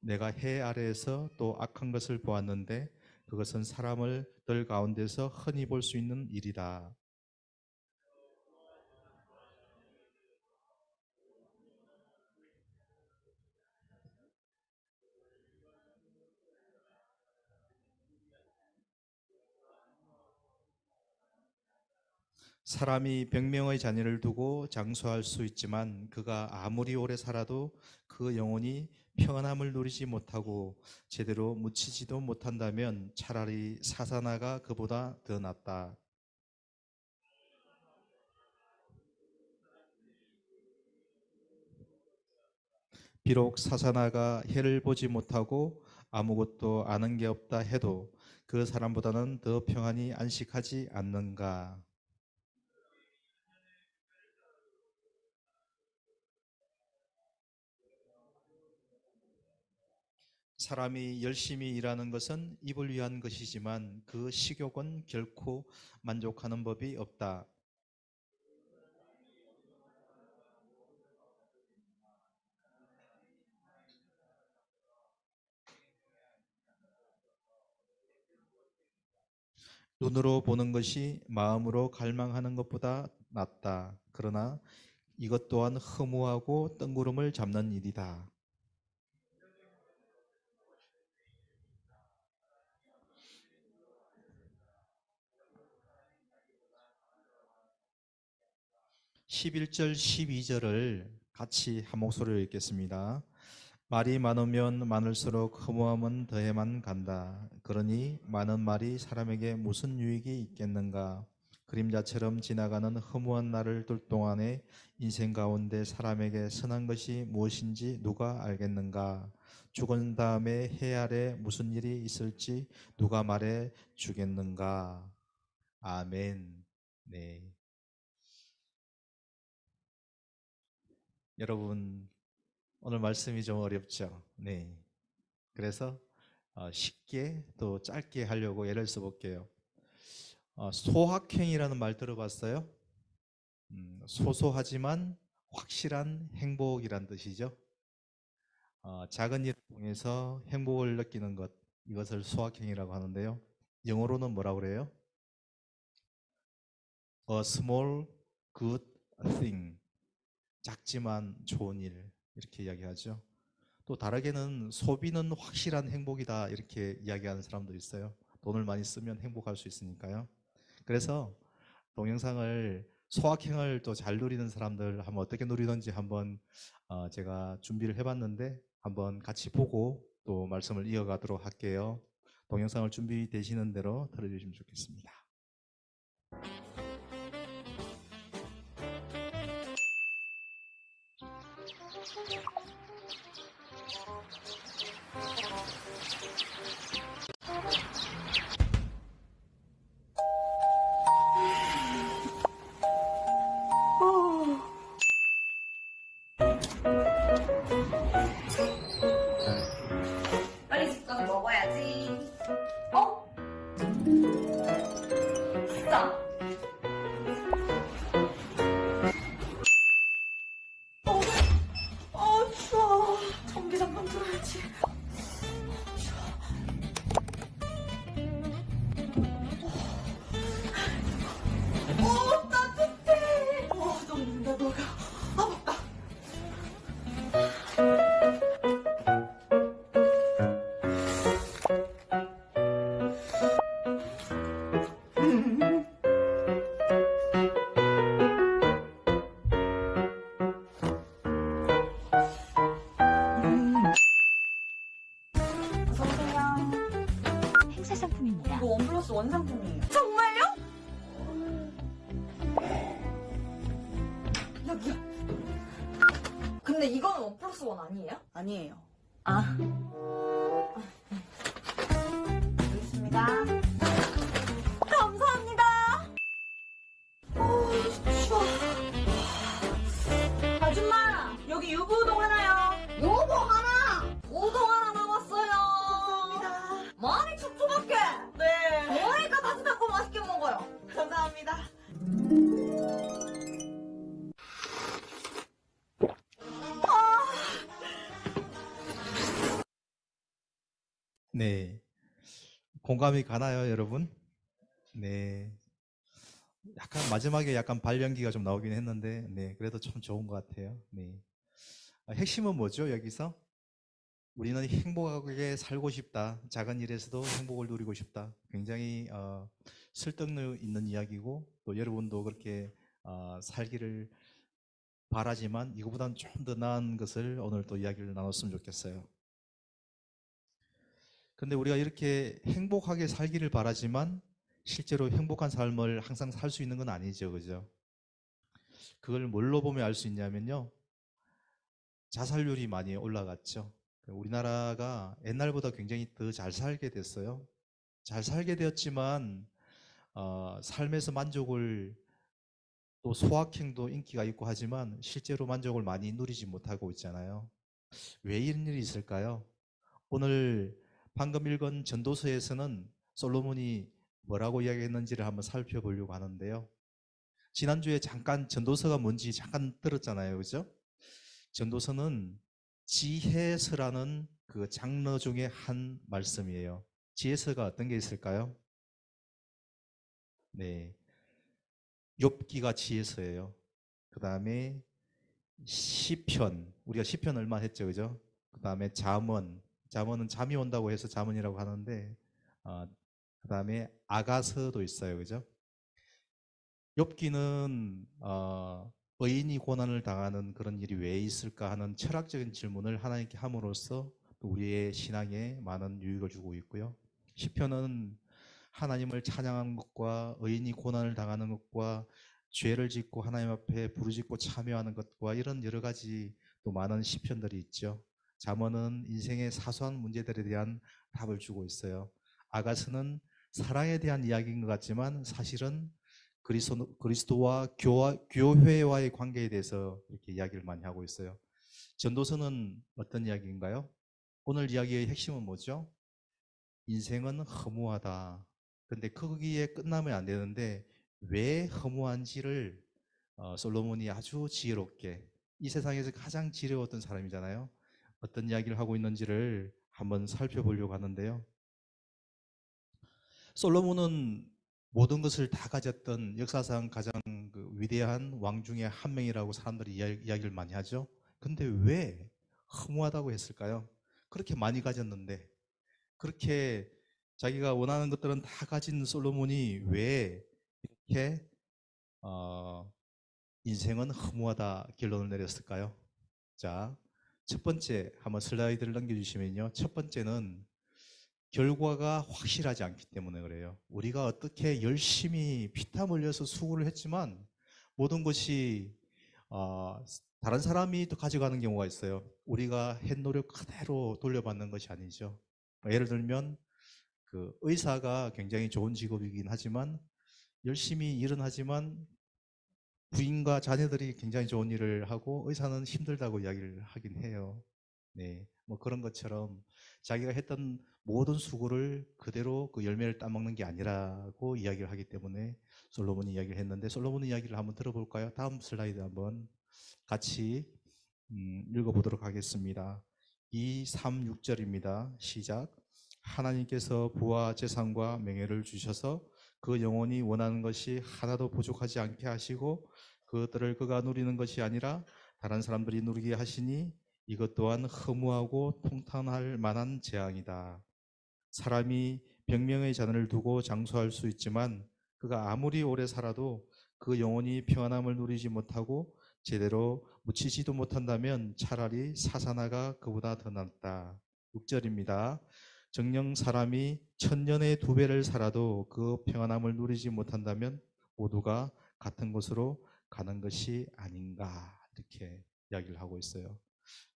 내가 해 아래에서 또 악한 것을 보았는데 그것은 사람들 가운데서 흔히 볼 수 있는 일이다. 사람이 100명의 자녀를 두고 장수할 수 있지만 그가 아무리 오래 살아도 그 영혼이 평안함을 누리지 못하고 제대로 묻히지도 못한다면 차라리 사사나가 그보다 더 낫다. 비록 사사나가 해를 보지 못하고 아무것도 아는 게 없다 해도 그 사람보다는 더 평안히 안식하지 않는가. 사람이 열심히 일하는 것은 입을 위한 것이지만 그 식욕은 결코 만족하는 법이 없다. '눈으로 보는 것이 마음으로 갈망하는 것보다 낫다. 그러나 이것 또한 허무하고 뜬구름을 잡는 일이다.' 11절 12절을 같이 한 목소리로 읽겠습니다. 말이 많으면 많을수록 허무함은 더해만 간다. 그러니 많은 말이 사람에게 무슨 유익이 있겠는가? 그림자처럼 지나가는 허무한 날을 둘 동안에 인생 가운데 사람에게 선한 것이 무엇인지 누가 알겠는가? 죽은 다음에 해 아래 무슨 일이 있을지 누가 말해 주겠는가? 아멘. 네. 여러분, 오늘 말씀이 좀 어렵죠? 네. 그래서 쉽게 또 짧게 하려고 예를 써볼게요. 소확행이라는 말 들어봤어요? 소소하지만 확실한 행복이란 뜻이죠. 작은 일을 통해서 행복을 느끼는 것, 이것을 소확행이라고 하는데요. 영어로는 뭐라고 그래요? A small good thing. 작지만 좋은 일. 이렇게 이야기하죠. 또 다르게는 소비는 확실한 행복이다. 이렇게 이야기하는 사람도 있어요. 돈을 많이 쓰면 행복할 수 있으니까요. 그래서 동영상을 소확행을 또 잘 누리는 사람들 한번 어떻게 누리는지 한번 제가 준비를 해봤는데 한번 같이 보고 또 말씀을 이어가도록 할게요. 동영상을 준비되시는 대로 들어주시면 좋겠습니다. 빨리 집 가서 먹어야지. 어? 싸. 추워. 전기장판 틀어야지. 따뜻해. 녹는다, 녹아. 먹다. 어서오세요. 행사 상품입니다. 이거 원 플러스 원 상품이에요. 정말요? 여기요. 근데 이건 원 플러스 원 아니에요? 아니에요. 아. 여기 있습니다. 감사합니다. 추워. 아줌마, 여기 유부우동 하나요? 유부 하나! 우동 하나 남았어요. 감사합니다. 많이 촉촉하게. 네. 그러니까 따뜻한 거 맛있게 먹어요. 감사합니다. 네. 공감이 가나요, 여러분? 네. 약간 마지막에 약간 발연기가 좀 나오긴 했는데, 네. 그래도 참 좋은 것 같아요. 네. 핵심은 뭐죠, 여기서? 우리는 행복하게 살고 싶다. 작은 일에서도 행복을 누리고 싶다. 굉장히 설득력 있는 이야기고 또 여러분도 그렇게 살기를 바라지만 이거보다는 좀 더 나은 것을 오늘 또 이야기를 나눴으면 좋겠어요. 근데 우리가 이렇게 행복하게 살기를 바라지만 실제로 행복한 삶을 항상 살 수 있는 건 아니죠. 그죠? 그걸 뭘로 보면 알 수 있냐면요. 자살률이 많이 올라갔죠. 우리나라가 옛날보다 굉장히 더 잘 살게 됐어요. 잘 살게 되었지만 삶에서 만족을 또 소확행도 인기가 있고 하지만 실제로 만족을 많이 누리지 못하고 있잖아요. 왜 이런 일이 있을까요? 오늘 방금 읽은 전도서에서는 솔로몬이 뭐라고 이야기했는지를 한번 살펴보려고 하는데요. 지난주에 잠깐 전도서가 뭔지 잠깐 들었잖아요. 그죠? 전도서는 지혜서라는 그 장르 중에 한 말씀이에요. 지혜서가 어떤 게 있을까요? 네. 욥기가 지혜서예요. 그다음에 시편. 우리가 시편 얼마 했죠. 그죠? 그다음에 잠언. 잠언은 잠이 온다고 해서 잠언이라고 하는데 어, 그다음에 아가서도 있어요. 그죠? 욥기는 의인이 고난을 당하는 그런 일이 왜 있을까 하는 철학적인 질문을 하나님께 함으로써 또 우리의 신앙에 많은 유익을 주고 있고요. 시편은 하나님을 찬양하는 것과 의인이 고난을 당하는 것과 죄를 짓고 하나님 앞에 부르짖고 참여하는 것과 이런 여러 가지 또 많은 시편들이 있죠. 잠언은 인생의 사소한 문제들에 대한 답을 주고 있어요. 아가스는 사랑에 대한 이야기인 것 같지만 사실은 그리스도와 교회와의 관계에 대해서 이렇게 이야기를 많이 하고 있어요. 전도서는 어떤 이야기인가요? 오늘 이야기의 핵심은 뭐죠? 인생은 허무하다. 근데 거기에 끝나면 안 되는데 왜 허무한지를 솔로몬이 아주 지혜롭게 이 세상에서 가장 지혜로웠던 사람이잖아요. 어떤 이야기를 하고 있는지를 한번 살펴보려고 하는데요. 솔로몬은 모든 것을 다 가졌던 역사상 가장 그 위대한 왕 중에 한 명이라고 사람들이 이야기를 많이 하죠. 근데 왜 허무하다고 했을까요? 그렇게 많이 가졌는데 그렇게 자기가 원하는 것들은 다 가진 솔로몬이 왜 이렇게 어, 인생은 허무하다 결론을 내렸을까요? 자, 첫 번째 한번 슬라이드를 넘겨주시면요. 첫 번째는 결과가 확실하지 않기 때문에 그래요. 우리가 어떻게 열심히 피땀 흘려서 수고를 했지만 모든 것이 어, 다른 사람이 또 가져가는 경우가 있어요. 우리가 한 노력 그대로 돌려받는 것이 아니죠. 예를 들면 그 의사가 굉장히 좋은 직업이긴 하지만 열심히 일은 하지만 부인과 자녀들이 굉장히 좋은 일을 하고 의사는 힘들다고 이야기를 하긴 해요. 네, 뭐 그런 것처럼 자기가 했던 모든 수고를 그대로 그 열매를 따먹는 게 아니라고 이야기를 하기 때문에 솔로몬이 이야기를 했는데 솔로몬의 이야기를 한번 들어볼까요? 다음 슬라이드 한번 같이 읽어보도록 하겠습니다. 2, 3, 6절입니다. 시작. 하나님께서 부와 재산과 명예를 주셔서 그 영혼이 원하는 것이 하나도 부족하지 않게 하시고 그것들을 그가 누리는 것이 아니라 다른 사람들이 누리게 하시니 이것 또한 허무하고 통탄할 만한 재앙이다. 사람이 병명의 잔을 두고 장수할 수 있지만 그가 아무리 오래 살아도 그 영혼이 평안함을 누리지 못하고 제대로 묻히지도 못한다면 차라리 사사나가 그보다 더 낫다. 6절입니다. 정녕 사람이 천년의 2배를 살아도 그 평안함을 누리지 못한다면 모두가 같은 곳으로 가는 것이 아닌가 이렇게 이야기를 하고 있어요.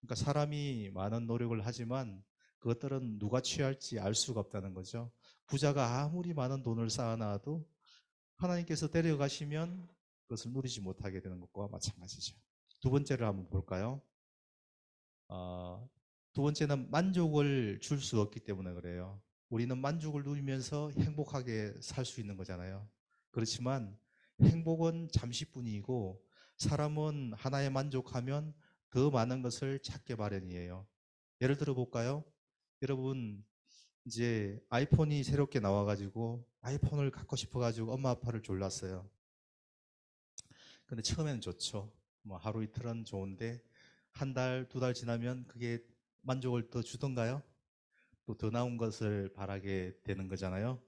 그러니까 사람이 많은 노력을 하지만 그것들은 누가 취할지 알 수가 없다는 거죠. 부자가 아무리 많은 돈을 쌓아놔도 하나님께서 데려가시면 그것을 누리지 못하게 되는 것과 마찬가지죠. 두 번째를 한번 볼까요? 어, 두 번째는 만족을 줄 수 없기 때문에 그래요. 우리는 만족을 누리면서 행복하게 살 수 있는 거잖아요. 그렇지만 행복은 잠시뿐이고 사람은 하나에 만족하면 더 많은 것을 찾게 마련이에요. 예를 들어 볼까요? 여러분 이제 아이폰이 새롭게 나와가지고 아이폰을 갖고 싶어가지고 엄마 아빠를 졸랐어요. 근데 처음에는 좋죠. 뭐 하루 이틀은 좋은데 한 달, 두 달 지나면 그게 만족을 더 주던가요? 또 더 나은 것을 바라게 되는 거잖아요.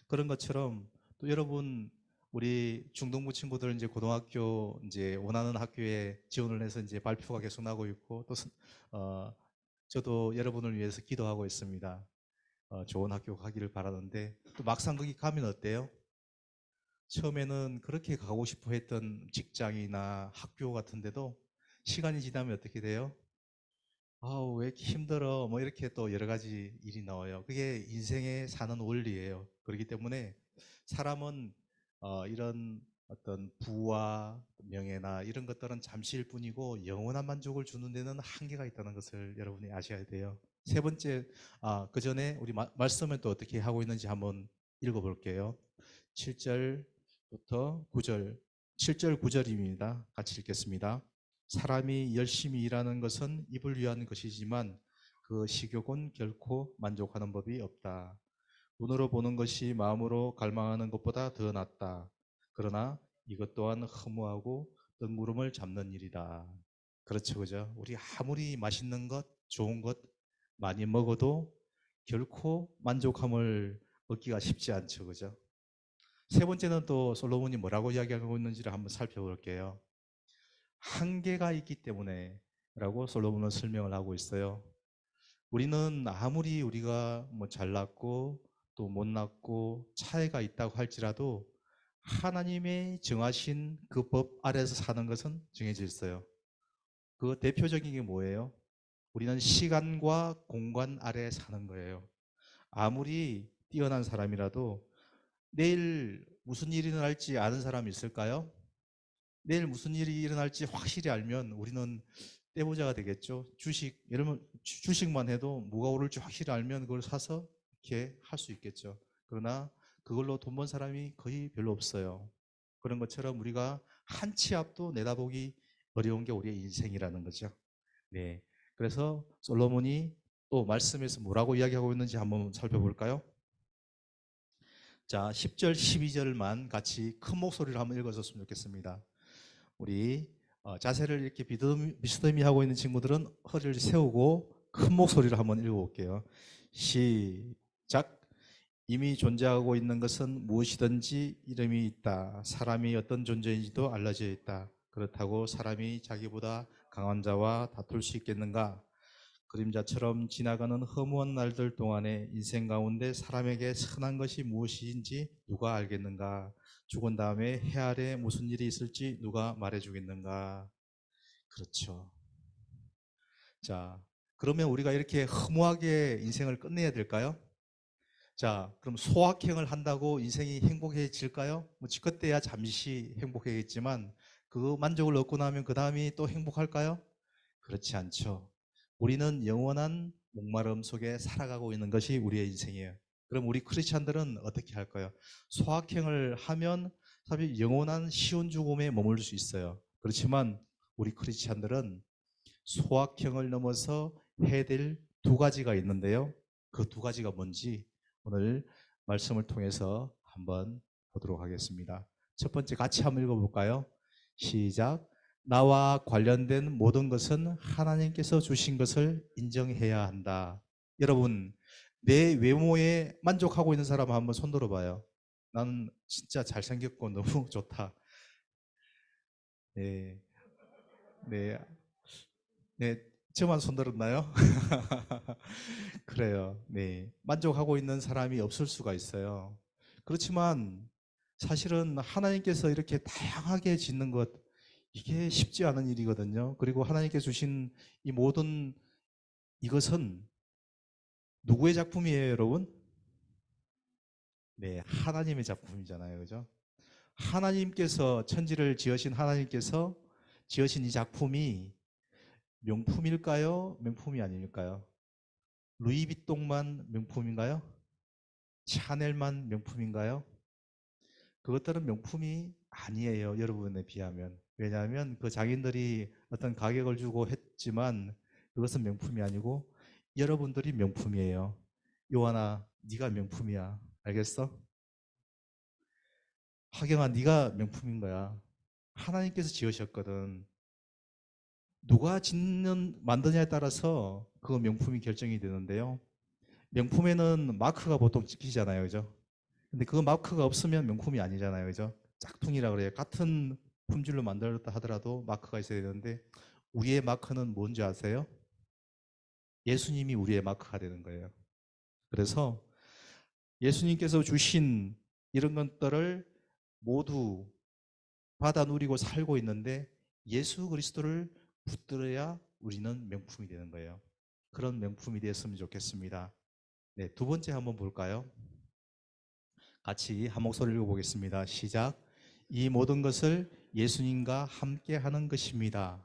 그런 것처럼 또 여러분 우리 중동부 친구들 이제 고등학교 이제 원하는 학교에 지원을 해서 이제 발표가 계속 나고 있고 또 어, 저도 여러분을 위해서 기도하고 있습니다. 좋은 학교 가기를 바라는데 또 막상 거기 가면 어때요? 처음에는 그렇게 가고 싶어 했던 직장이나 학교 같은데도 시간이 지나면 어떻게 돼요? 아우, 왜 이렇게 힘들어? 뭐 이렇게 또 여러 가지 일이 나와요. 그게 인생의 사는 원리예요. 그렇기 때문에 사람은 이런 어떤 부와 명예나 이런 것들은 잠시일 뿐이고 영원한 만족을 주는 데는 한계가 있다는 것을 여러분이 아셔야 돼요. 세 번째, 그 전에 우리 말씀을 또 어떻게 하고 있는지 한번 읽어볼게요. 7절부터 9절, 7절, 9절입니다. 같이 읽겠습니다. 사람이 열심히 일하는 것은 입을 위한 것이지만 그 식욕은 결코 만족하는 법이 없다. 눈으로 보는 것이 마음으로 갈망하는 것보다 더 낫다. 그러나 이것 또한 허무하고 뜬구름을 잡는 일이다. 그렇죠, 그죠? 우리 아무리 맛있는 것, 좋은 것 많이 먹어도 결코 만족함을 얻기가 쉽지 않죠, 그죠? 세 번째는 또 솔로몬이 뭐라고 이야기하고 있는지를 한번 살펴볼게요. 한계가 있기 때문에 라고 솔로몬은 설명을 하고 있어요. 우리는 아무리 우리가 뭐 잘났고 또 못났고 차이가 있다고 할지라도 하나님의 정하신 그 법 아래에서 사는 것은 정해져 있어요. 그 대표적인 게 뭐예요? 우리는 시간과 공간 아래에 사는 거예요. 아무리 뛰어난 사람이라도 내일 무슨 일이 일어날지 아는 사람이 있을까요? 내일 무슨 일이 일어날지 확실히 알면 우리는 떼부자가 되겠죠. 예를 들면 주식만 해도 뭐가 오를지 확실히 알면 그걸 사서 이렇게 할 수 있겠죠. 그러나 그걸로 돈 번 사람이 거의 별로 없어요. 그런 것처럼 우리가 한 치 앞도 내다보기 어려운 게 우리의 인생이라는 거죠. 네. 그래서 솔로몬이 또 말씀에서 뭐라고 이야기하고 있는지 한번 살펴볼까요? 자, 10절, 12절만 같이 큰 목소리로 한번 읽어줬으면 좋겠습니다. 우리 자세를 이렇게 비스듬히 하고 있는 친구들은 허리를 세우고 큰 목소리로 한번 읽어볼게요. 시작. 이미 존재하고 있는 것은 무엇이든지 이름이 있다. 사람이 어떤 존재인지도 알려져 있다. 그렇다고 사람이 자기보다 강한 자와 다툴 수 있겠는가? 그림자처럼 지나가는 허무한 날들 동안에 인생 가운데 사람에게 선한 것이 무엇인지 누가 알겠는가? 죽은 다음에 해 아래 무슨 일이 있을지 누가 말해주겠는가? 그렇죠. 자, 그러면 우리가 이렇게 허무하게 인생을 끝내야 될까요? 자, 그럼 소확행을 한다고 인생이 행복해질까요? 뭐 그때야 잠시 행복해겠지만 그 만족을 얻고 나면 그 다음이 또 행복할까요? 그렇지 않죠. 우리는 영원한 목마름 속에 살아가고 있는 것이 우리의 인생이에요. 그럼 우리 크리스찬들은 어떻게 할까요? 소확행을 하면 사실 영원한 쉬운 죽음에 머물 수 있어요. 그렇지만 우리 크리스찬들은 소확행을 넘어서 해야 될 두 가지가 있는데요. 그 두 가지가 뭔지 오늘 말씀을 통해서 한번 보도록 하겠습니다. 첫 번째 같이 한번 읽어볼까요? 시작. 나와 관련된 모든 것은 하나님께서 주신 것을 인정해야 한다. 여러분, 내 외모에 만족하고 있는 사람 한번 손 들어봐요. 나는 진짜 잘생겼고 너무 좋다. 네, 네, 네, 저만 손 들었나요? 그래요. 네, 만족하고 있는 사람이 없을 수가 있어요. 그렇지만 사실은 하나님께서 이렇게 다양하게 짓는 것, 이게 쉽지 않은 일이거든요. 그리고 하나님께서 주신 이 모든 이것은 누구의 작품이에요, 여러분? 네, 하나님의 작품이잖아요. 그죠? 하나님께서 천지를 지으신 하나님께서 지으신 이 작품이 명품일까요? 명품이 아닐까요? 루이비통만 명품인가요? 샤넬만 명품인가요? 그것들은 명품이 아니에요. 여러분에 비하면. 왜냐하면 그 장인들이 어떤 가격을 주고 했지만 그것은 명품이 아니고 여러분들이 명품이에요. 요한아, 네가 명품이야. 알겠어? 하경아, 네가 명품인 거야. 하나님께서 지으셨거든. 누가 만드냐에 따라서 그 명품이 결정이 되는데요. 명품에는 마크가 보통 찍히잖아요. 그죠? 근데 그 마크가 없으면 명품이 아니잖아요. 그죠? 짝퉁이라 그래요. 같은 품질로 만들었다 하더라도 마크가 있어야 되는데 우리의 마크는 뭔지 아세요? 예수님이 우리의 마크가 되는 거예요. 그래서 예수님께서 주신 이런 것들을 모두 받아 누리고 살고 있는데 예수 그리스도를 붙들어야 우리는 명품이 되는 거예요. 그런 명품이 되었으면 좋겠습니다. 네, 두 번째 한번 볼까요? 같이 한 목소리 읽어보겠습니다. 시작. 이 모든 것을 예수님과 함께 하는 것입니다.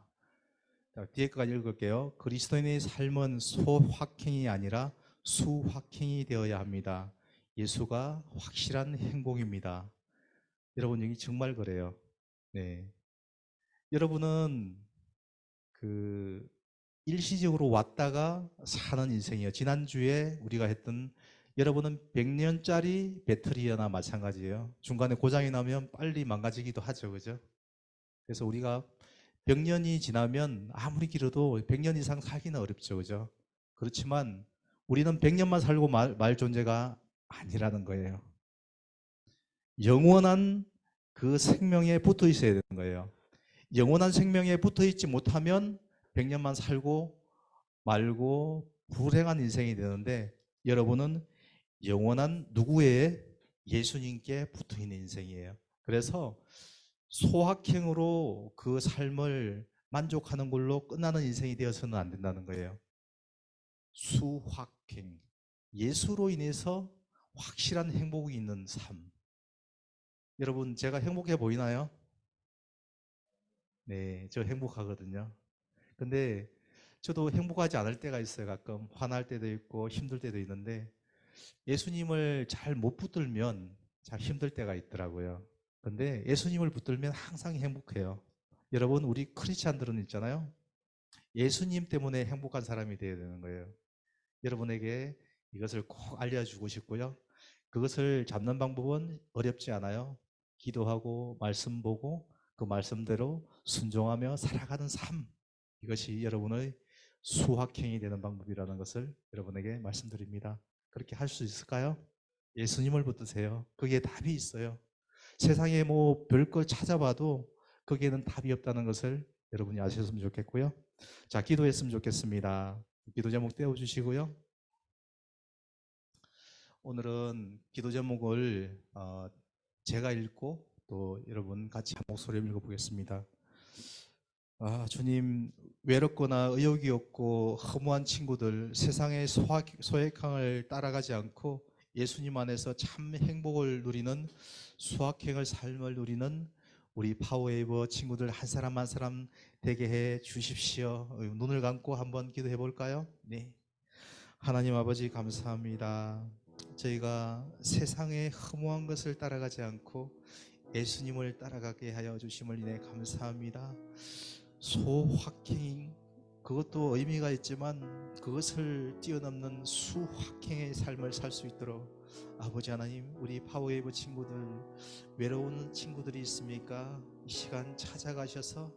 자, 뒤에까지 읽을게요. 그리스도인의 삶은 소확행이 아니라 수확행이 되어야 합니다. 예수가 확실한 행복입니다. 여러분, 여기 정말 그래요. 네. 여러분은 그 일시적으로 왔다가 사는 인생이에요. 지난주에 우리가 했던 여러분은 100년짜리 배터리나 마찬가지예요. 중간에 고장이 나면 빨리 망가지기도 하죠. 그죠? 그래서 우리가 100년이 지나면 아무리 길어도 100년 이상 살기는 어렵죠. 그죠? 그렇지만 우리는 100년만 살고 말 존재가 아니라는 거예요. 영원한 그 생명에 붙어 있어야 되는 거예요. 영원한 생명에 붙어 있지 못하면 100년만 살고 말고 불행한 인생이 되는데 여러분은 영원한 누구의 예수님께 붙어 있는 인생이에요. 그래서 소확행으로 그 삶을 만족하는 걸로 끝나는 인생이 되어서는 안 된다는 거예요. 수확행. 예수로 인해서 확실한 행복이 있는 삶. 여러분, 제가 행복해 보이나요? 네, 저 행복하거든요. 근데 저도 행복하지 않을 때가 있어요. 가끔 화날 때도 있고 힘들 때도 있는데 예수님을 잘 못 붙들면 참 힘들 때가 있더라고요. 근데 예수님을 붙들면 항상 행복해요. 여러분, 우리 크리스찬들은 있잖아요. 예수님 때문에 행복한 사람이 되어야 되는 거예요. 여러분에게 이것을 꼭 알려주고 싶고요. 그것을 잡는 방법은 어렵지 않아요. 기도하고 말씀 보고 그 말씀대로 순종하며 살아가는 삶. 이것이 여러분의 수확행이 되는 방법이라는 것을 여러분에게 말씀드립니다. 그렇게 할 수 있을까요? 예수님을 붙드세요. 거기에 답이 있어요. 세상에 뭐 별걸 찾아봐도 거기에는 답이 없다는 것을 여러분이 아셨으면 좋겠고요. 자, 기도했으면 좋겠습니다. 기도 제목 떼어주시고요. 오늘은 기도 제목을 제가 읽고 또 여러분 같이 한 목소리로 읽어보겠습니다. 주님, 외롭거나 의욕이 없고 허무한 친구들, 세상의 소액행을 따라가지 않고 예수님 안에서 참 행복을 누리는 수학행을 삶을 누리는 우리 파워웨이버 친구들 한 사람 한 사람 되게 해 주십시오. 눈을 감고 한번 기도해 볼까요? 네. 하나님 아버지 감사합니다. 저희가 세상의 허무한 것을 따라가지 않고 예수님을 따라가게 하여 주심을 인해 감사합니다. 소확행, 그것도 의미가 있지만 그것을 뛰어넘는 수확행의 삶을 살 수 있도록 아버지 하나님, 우리 파워웨이브 친구들, 외로운 친구들이 있습니까? 이 시간 찾아가셔서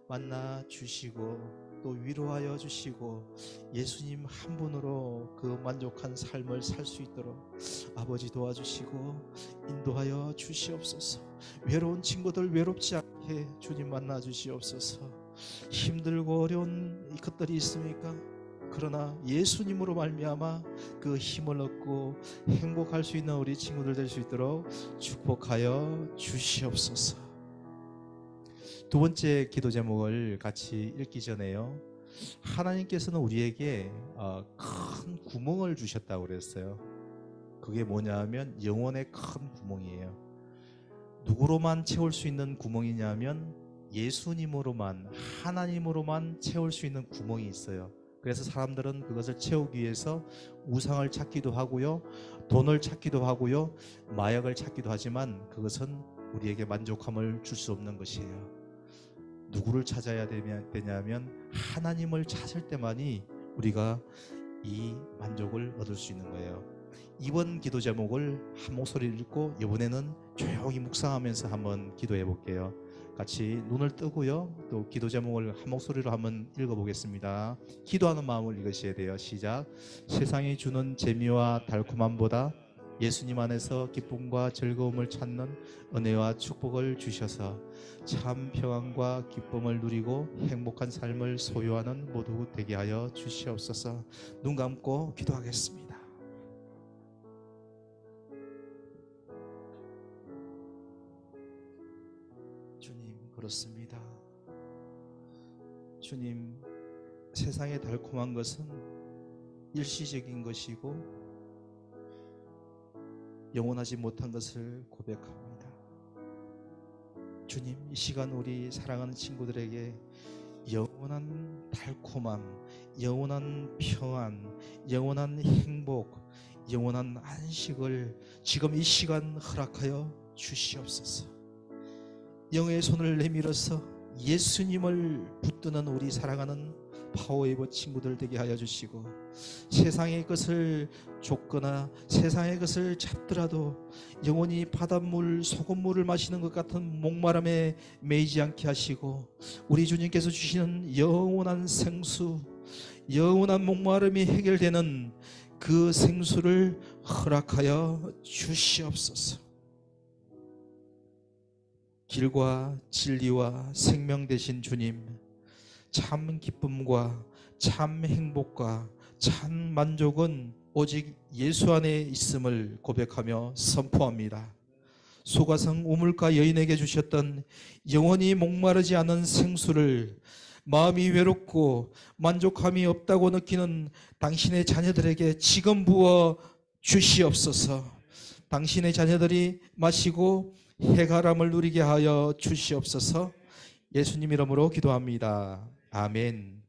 만나 주시고 또 위로하여 주시고 예수님 한 분으로 그 만족한 삶을 살 수 있도록 아버지 도와주시고 인도하여 주시옵소서. 외로운 친구들 외롭지 않게 주님 만나 주시옵소서. 힘들고 어려운 것들이 있습니까? 그러나 예수님으로 말미암아 그 힘을 얻고 행복할 수 있는 우리 친구들 될 수 있도록 축복하여 주시옵소서. 두 번째 기도 제목을 같이 읽기 전에요. 하나님께서는 우리에게 큰 구멍을 주셨다고 그랬어요. 그게 뭐냐 하면 영혼의 큰 구멍이에요. 누구로만 채울 수 있는 구멍이냐 하면 예수님으로만, 하나님으로만 채울 수 있는 구멍이 있어요. 그래서 사람들은 그것을 채우기 위해서 우상을 찾기도 하고요, 돈을 찾기도 하고요, 마약을 찾기도 하지만 그것은 우리에게 만족함을 줄 수 없는 것이에요. 누구를 찾아야 되냐면 하나님을 찾을 때만이 우리가 이 만족을 얻을 수 있는 거예요. 이번 기도 제목을 한 목소리를 읽고 이번에는 조용히 묵상하면서 한번 기도해 볼게요. 같이 눈을 뜨고요. 또 기도 제목을 한 목소리로 한번 읽어보겠습니다. 기도하는 마음을 읽으셔야 돼요. 시작. 세상이 주는 재미와 달콤함보다 예수님 안에서 기쁨과 즐거움을 찾는 은혜와 축복을 주셔서 참 평안과 기쁨을 누리고 행복한 삶을 소유하는 모두 되게 하여 주시옵소서. 눈 감고 기도하겠습니다. 주님, 그렇습니다. 주님, 세상의 달콤한 것은 일시적인 것이고 영원하지 못한 것을 고백합니다. 주님, 이 시간 우리 사랑하는 친구들에게 영원한 달콤함, 영원한 평안, 영원한 행복, 영원한 안식을 지금 이 시간 허락하여 주시옵소서. 영의 손을 내밀어서 예수님을 붙드는 우리 사랑하는 파워웨이버 친구들 되게 하여 주시고, 세상의 것을 쫓거나 세상의 것을 잡더라도 영원히 바닷물, 소금물을 마시는 것 같은 목마름에 매이지 않게 하시고, 우리 주님께서 주시는 영원한 생수, 영원한 목마름이 해결되는 그 생수를 허락하여 주시옵소서. 길과 진리와 생명 되신 주님, 참 기쁨과 참 행복과 참 만족은 오직 예수 안에 있음을 고백하며 선포합니다. 소가성 우물가 여인에게 주셨던 영원히 목마르지 않은 생수를 마음이 외롭고 만족함이 없다고 느끼는 당신의 자녀들에게 지금 부어 주시옵소서. 당신의 자녀들이 마시고 해가람을 누리게 하여 주시옵소서. 예수님 이름으로 기도합니다. 아멘.